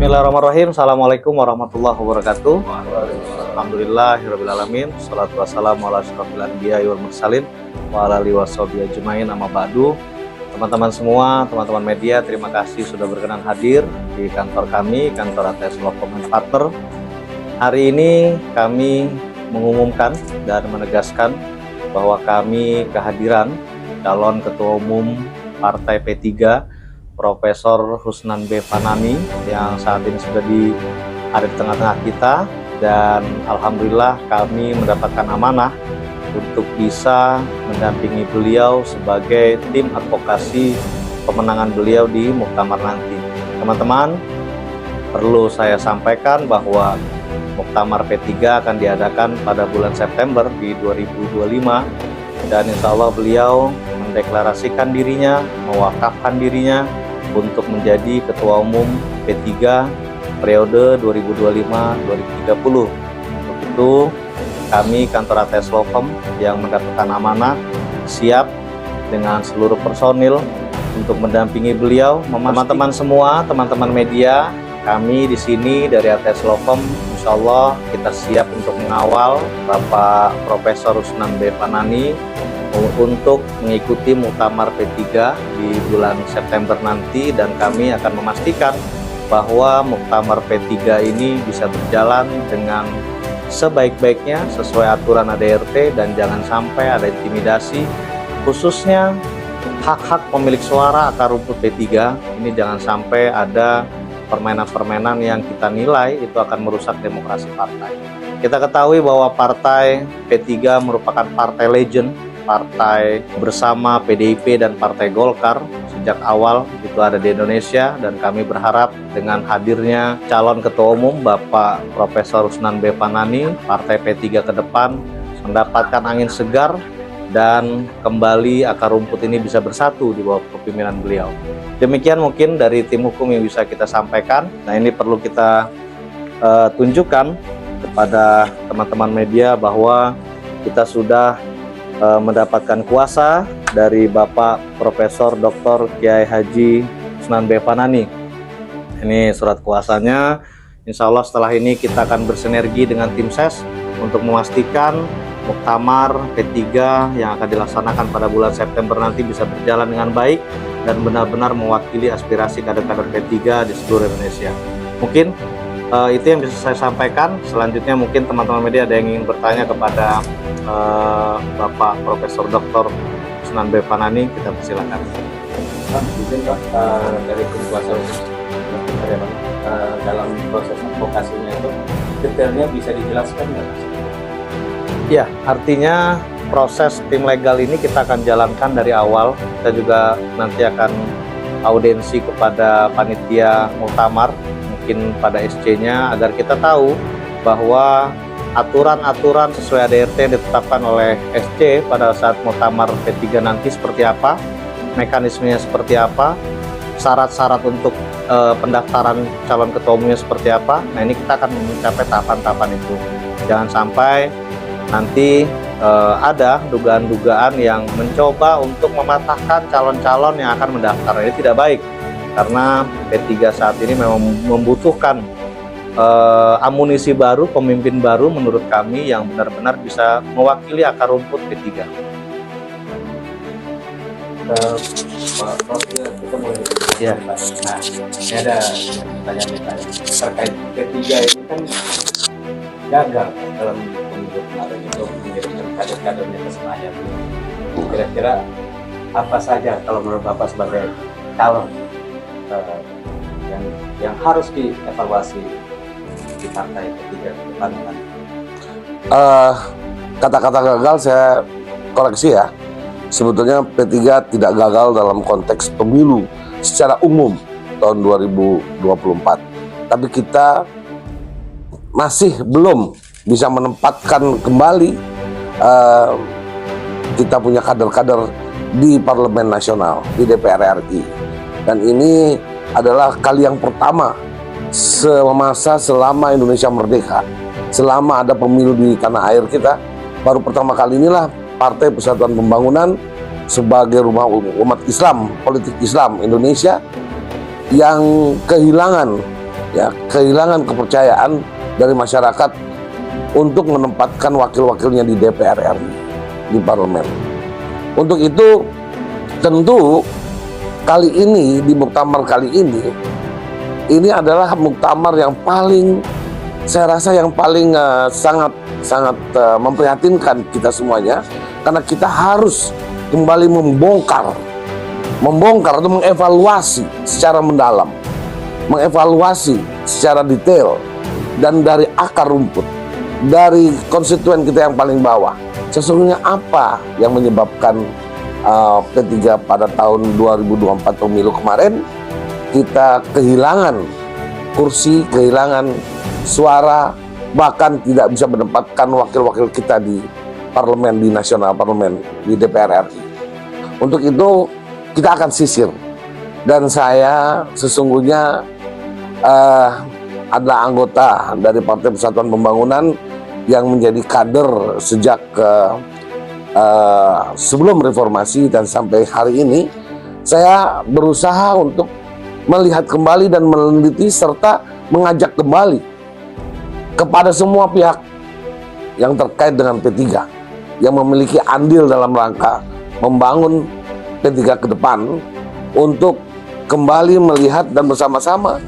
Bismillahirrahmanirrahim. Assalamualaikum warahmatullahi wabarakatuh. Alhamdulillahirrahmanirrahim. Salatu wassalamu ala asyrafil anbiya'i wal mursalin wa ala alihi washabihi ajmain, amma ba'du. Teman-teman semua, teman-teman media, terima kasih sudah berkenan hadir di kantor kami, kantor ATS Law Firm & Partner. Hari ini kami mengumumkan dan menegaskan bahwa kami kehadiran calon ketua umum Partai P3 Profesor Rusnan B. Fanani yang saat ini sudah ada di tengah-tengah kita, dan alhamdulillah kami mendapatkan amanah untuk bisa mendampingi beliau sebagai tim advokasi pemenangan beliau di muktamar nanti. Teman-teman, perlu saya sampaikan bahwa muktamar P3 akan diadakan pada bulan September di 2025, dan insya Allah beliau mendeklarasikan dirinya, mewakafkan dirinya untuk menjadi Ketua Umum P3 periode 2025-2030. Untuk itu, kami kantor ATS Law Firm yang mendapatkan amanah siap dengan seluruh personil untuk mendampingi beliau. Teman-teman semua, teman-teman media, kami di sini dari ATS Law Firm, insya Allah kita siap untuk mengawal Bapak Profesor Rusnan B. Fanani untuk mengikuti muktamar P3 di bulan September nanti, dan kami akan memastikan bahwa muktamar P3 ini bisa berjalan dengan sebaik-baiknya sesuai aturan ADRT, dan jangan sampai ada intimidasi, khususnya hak-hak pemilik suara akar rumput P3 ini. Jangan sampai ada permainan-permainan yang kita nilai itu akan merusak demokrasi partai. Kita ketahui bahwa partai P3 merupakan partai legend, partai bersama PDIP dan Partai Golkar sejak awal itu ada di Indonesia, dan kami berharap dengan hadirnya calon ketua umum Bapak Profesor Rusnan B. Fanani, partai P3 ke depan mendapatkan angin segar dan kembali akar rumput ini bisa bersatu di bawah kepemimpinan beliau. Demikian mungkin dari tim hukum yang bisa kita sampaikan. Nah, ini perlu kita tunjukkan kepada teman-teman media bahwa kita sudah mendapatkan kuasa dari Bapak Profesor Dr. Kiai Haji Rusnan B. Fanani. Ini surat kuasanya. Insya Allah setelah ini kita akan bersinergi dengan tim SES untuk memastikan muktamar P3 yang akan dilaksanakan pada bulan September nanti bisa berjalan dengan baik dan benar-benar mewakili aspirasi kader-kader P3 di seluruh Indonesia. Mungkin itu yang bisa saya sampaikan. Selanjutnya mungkin teman-teman media ada yang ingin bertanya kepada Bapak Profesor Dr. Rusnan B. Fanani, kita persilakan. Izin Pak, dari tim kuasa dalam proses advokasinya itu detailnya bisa dijelaskan nggak? Ya, artinya proses tim legal ini kita akan jalankan dari awal. Kita juga nanti akan audiensi kepada panitia muktamar, mungkin pada SC-nya, agar kita tahu bahwa aturan-aturan sesuai ADRT yang ditetapkan oleh SC pada saat muktamar P3 nanti seperti apa, mekanismenya seperti apa, syarat-syarat untuk pendaftaran calon ketua umumnya seperti apa. Nah, ini kita akan mencapai tahapan-tahapan itu. Jangan sampai nanti ada dugaan-dugaan yang mencoba untuk mematahkan calon-calon yang akan mendaftar. Ini tidak baik, karena P3 saat ini memang membutuhkan amunisi baru, pemimpin baru menurut kami yang benar-benar bisa mewakili akar rumput P3. Pak Prof, kita mulai Ya. Nah, ini ada pertanyaan terkait P3 ini kan gagal dalam pemilu kemarin itu mengirimkan kader-kadernya ke Senayan. Kira-kira apa saja kalau menurut Bapak sebagai calon yang harus dievaluasi di partai P3 ke depan? Kata-kata gagal saya koreksi ya. Sebetulnya P3 tidak gagal dalam konteks pemilu secara umum tahun 2024. Tapi kita masih belum bisa menempatkan kembali kita punya kader-kader di Parlemen Nasional, di DPR RI. Dan ini adalah kali yang pertama selama Indonesia merdeka, selama ada pemilu di tanah air kita, baru pertama kali inilah Partai Persatuan Pembangunan sebagai rumah umat Islam, politik Islam Indonesia yang kehilangan ya, kehilangan kepercayaan dari masyarakat untuk menempatkan wakil-wakilnya di DPR RI, di parlemen. Untuk itu tentu kali ini, di muktamar kali ini adalah muktamar yang paling, saya rasa yang paling sangat memprihatinkan kita semuanya, karena kita harus kembali membongkar atau mengevaluasi secara mendalam, mengevaluasi secara detail dan dari akar rumput, dari konstituen kita yang paling bawah. Sesungguhnya apa yang menyebabkan P3 pada tahun 2024 pemilu kemarin kita kehilangan kursi, kehilangan suara, bahkan tidak bisa menempatkan wakil-wakil kita di parlemen, di nasional parlemen, di DPR RI. Untuk itu kita akan sisir, dan saya sesungguhnya adalah anggota dari Partai Persatuan Pembangunan yang menjadi kader sejak sebelum reformasi dan sampai hari ini. Saya berusaha untuk melihat kembali dan meneliti serta mengajak kembali kepada semua pihak yang terkait dengan P3 yang memiliki andil dalam rangka membangun P3 ke depan untuk kembali melihat dan bersama-sama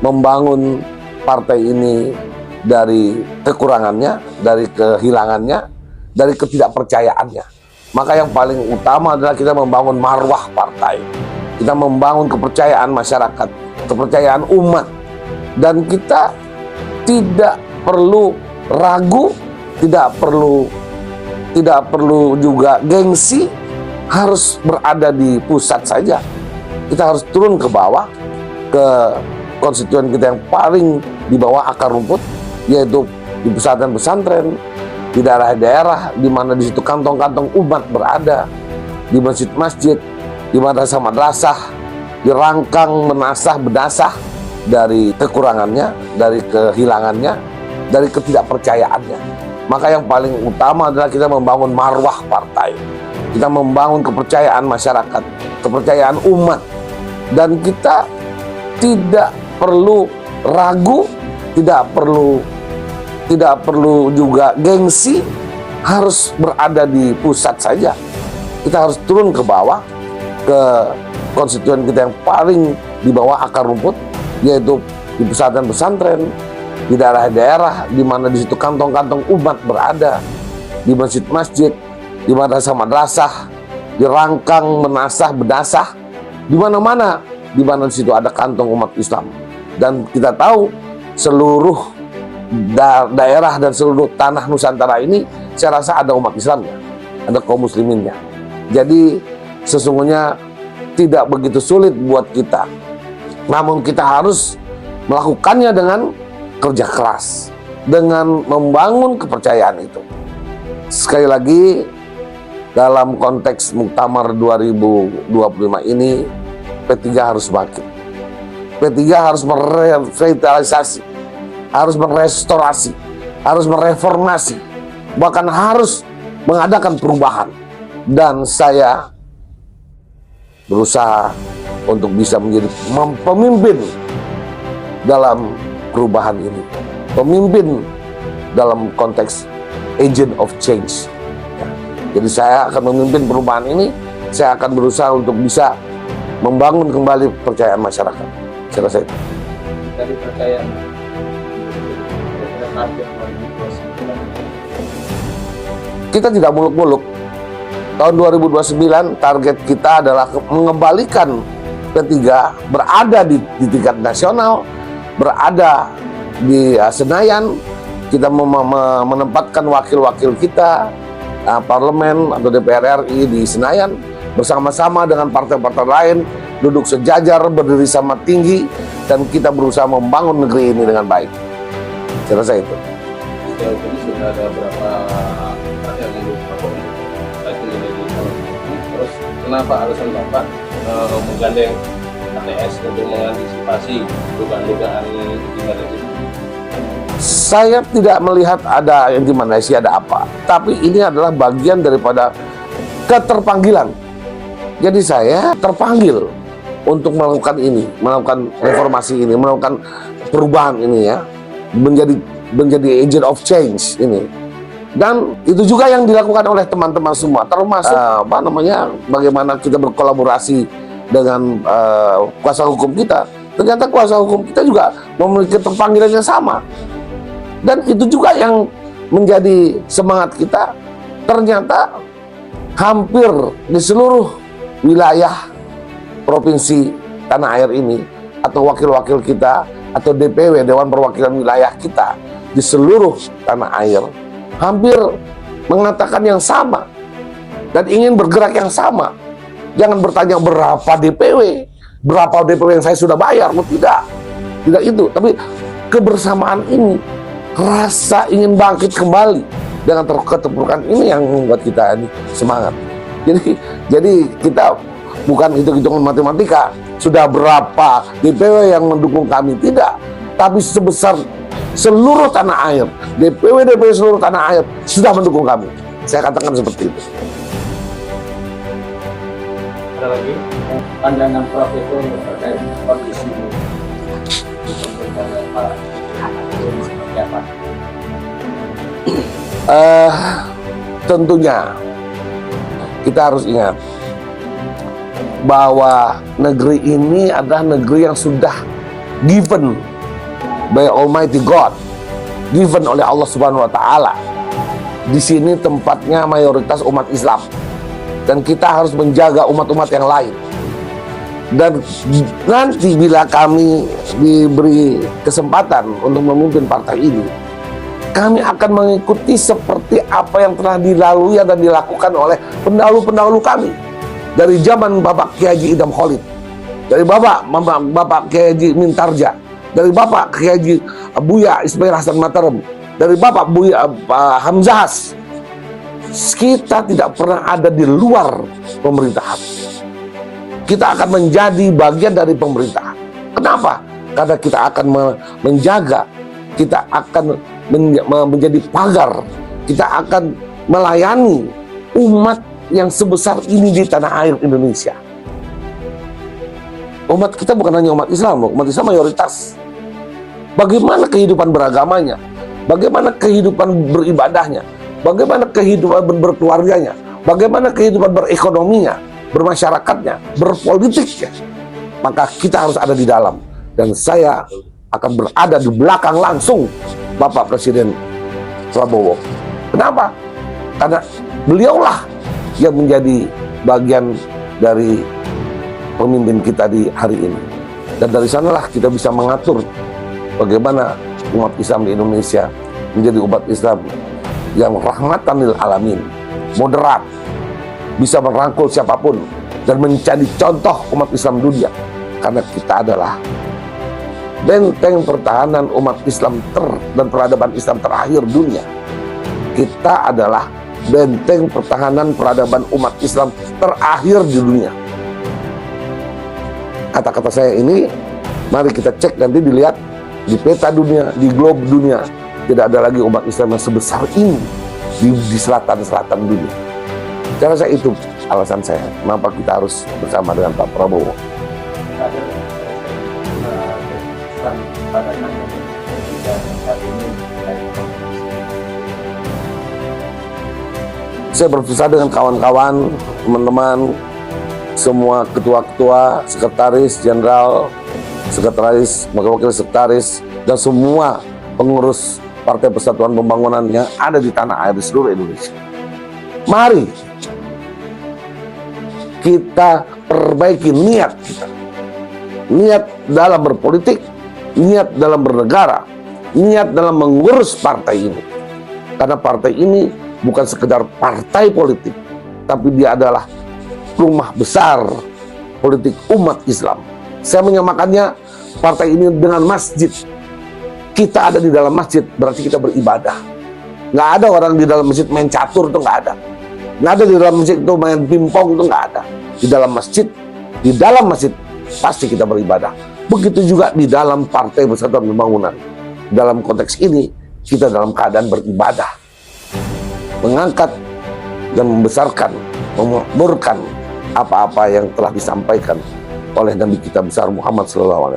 membangun partai ini dari kekurangannya, dari kehilangannya, dari ketidakpercayaannya. Maka yang paling utama adalah kita membangun marwah partai, kita membangun kepercayaan masyarakat, kepercayaan umat, dan kita tidak perlu ragu, tidak perlu juga gengsi harus berada di pusat saja. Kita harus turun ke bawah, ke konstituen kita yang paling di bawah akar rumput, yaitu di pesantren-pesantren, di daerah-daerah di mana di situ kantong-kantong umat berada, di masjid-masjid, di madrasah-madrasah, dirangkang menasah bedasah dari kekurangannya, dari kehilangannya, dari ketidakpercayaannya. Maka yang paling utama adalah kita membangun marwah partai, kita membangun kepercayaan masyarakat, kepercayaan umat, dan kita tidak perlu ragu, tidak perlu juga gengsi harus berada di pusat saja. Kita harus turun ke bawah, ke konstituen kita yang paling di bawah akar rumput, yaitu di pesantren-pesantren, di daerah-daerah di mana di situ kantong-kantong umat berada, di masjid-masjid, di madrasah-madrasah, dirangkang menasah bedasah, di mana-mana di mana di situ ada kantong umat Islam. Dan kita tahu seluruh daerah dan seluruh tanah Nusantara ini, saya rasa ada umat Islamnya, ada kaum musliminnya. Jadi sesungguhnya tidak begitu sulit buat kita, namun kita harus melakukannya dengan kerja keras, dengan membangun kepercayaan itu. Sekali lagi, dalam konteks Muktamar 2025 ini, P3 harus bangkit. P3 harus merevitalisasi, harus merestorasi, harus mereformasi, bahkan harus mengadakan perubahan. Dan saya berusaha untuk bisa menjadi pemimpin dalam perubahan ini, pemimpin dalam konteks agent of change. Jadi saya akan memimpin perubahan ini, saya akan berusaha untuk bisa membangun kembali kepercayaan masyarakat. Saya rasa itu. Dari percayaan kita tidak muluk-muluk. Tahun 2029 target kita adalah mengembalikan P3 berada di tingkat nasional, berada di Senayan. Kita menempatkan wakil-wakil kita parlemen atau DPR RI di Senayan bersama-sama dengan partai-partai lain, duduk sejajar, berdiri sama tinggi, dan kita berusaha membangun negeri ini dengan baik. Saya rasa itu. Sejauh ini sudah ada berapa partai yang mendukung Bapak menjadi calon? Terus kenapa alasan Bapak menggandeng ATS untuk mengantisipasi dugaan-dugaan intimidasi? Saya tidak melihat ada intimidasi, ada apa. Tapi ini adalah bagian daripada keterpanggilan. Jadi saya terpanggil untuk melakukan ini, melakukan reformasi ini, melakukan perubahan ini ya, menjadi agent of change ini. Dan itu juga yang dilakukan oleh teman-teman semua, termasuk bagaimana kita berkolaborasi dengan kuasa hukum kita. Ternyata kuasa hukum kita juga memiliki panggilan yang sama. Dan itu juga yang menjadi semangat kita. Ternyata hampir di seluruh wilayah provinsi tanah air ini, atau wakil-wakil kita, atau DPW, Dewan Perwakilan Wilayah kita di seluruh tanah air, hampir mengatakan yang sama dan ingin bergerak yang sama. Jangan bertanya berapa DPW yang saya sudah bayar, tidak itu, tapi kebersamaan ini, rasa ingin bangkit kembali dengan keterpurukan ini yang membuat kita ini semangat. Jadi kita bukan hitung-hitungan matematika, sudah berapa DPW yang mendukung kami, tidak, tapi sebesar seluruh tanah air, DPW seluruh tanah air sudah mendukung kami. Saya katakan seperti itu. Ada lagi? Pandangan Prof itu terkait kondisi pemerintahan Pak seperti apa? Tentunya kita harus ingat bahwa negeri ini adalah negeri yang sudah given by Almighty God, given oleh Allah Subhanahu wa Ta'ala. Di sini tempatnya mayoritas umat Islam, dan kita harus menjaga umat-umat yang lain. Dan nanti bila kami diberi kesempatan untuk memimpin partai ini, kami akan mengikuti seperti apa yang telah dilalui dan dilakukan oleh pendahulu-pendahulu kami. Dari zaman Bapak Kiai Haji Idam Khalid, dari Bapak Kiai Haji Mintarja, dari Bapak Kiai Haji Buya Ismail Hasan Mataram, dari Bapak Buya Hamzahas. Kita tidak pernah ada di luar pemerintahan. Kita akan menjadi bagian dari pemerintahan. Kenapa? Karena kita akan menjaga, kita akan menjadi pagar, kita akan melayani umat yang sebesar ini di tanah air Indonesia. Umat kita bukan hanya umat Islam, umat Islam mayoritas. Bagaimana kehidupan beragamanya, bagaimana kehidupan beribadahnya, bagaimana kehidupan berkeluarganya, bagaimana kehidupan berekonominya, bermasyarakatnya, berpolitiknya, maka kita harus ada di dalam. Dan saya akan berada di belakang langsung Bapak Presiden Prabowo. Kenapa? Karena beliaulah yang menjadi bagian dari pemimpin kita di hari ini. Dan dari sanalah kita bisa mengatur bagaimana umat Islam di Indonesia menjadi umat Islam yang rahmatan lil alamin, moderat, bisa merangkul siapapun, dan menjadi contoh umat Islam dunia. Karena kita adalah benteng pertahanan umat Islam dan peradaban Islam terakhir dunia. Kita adalah benteng pertahanan peradaban umat Islam terakhir di dunia. Kata-kata saya ini, mari kita cek nanti, dilihat di peta dunia, di globe dunia. Tidak ada lagi umat Islam yang sebesar ini di selatan-selatan dunia. Saya rasa itu alasan saya, kenapa kita harus bersama dengan Pak Prabowo. Saya berpisah dengan kawan-kawan, teman-teman, semua ketua-ketua, sekretaris jenderal, sekretaris, wakil sekretaris, dan semua pengurus Partai Persatuan Pembangunan yang ada di tanah air di seluruh Indonesia. Mari kita perbaiki niat kita. Niat dalam berpolitik, niat dalam bernegara, niat dalam mengurus partai ini. Karena partai ini bukan sekedar partai politik, tapi dia adalah rumah besar politik umat Islam. Saya menyamakannya partai ini dengan masjid. Kita ada di dalam masjid, berarti kita beribadah. Nggak ada orang di dalam masjid main catur, itu nggak ada. Nggak ada di dalam masjid itu main pingpong, itu nggak ada. Di dalam masjid pasti kita beribadah. Begitu juga di dalam Partai Persatuan Pembangunan. Dalam konteks ini, kita dalam keadaan beribadah, mengangkat dan membesarkan, memakmurkan apa-apa yang telah disampaikan oleh Nabi kita besar Muhammad SAW.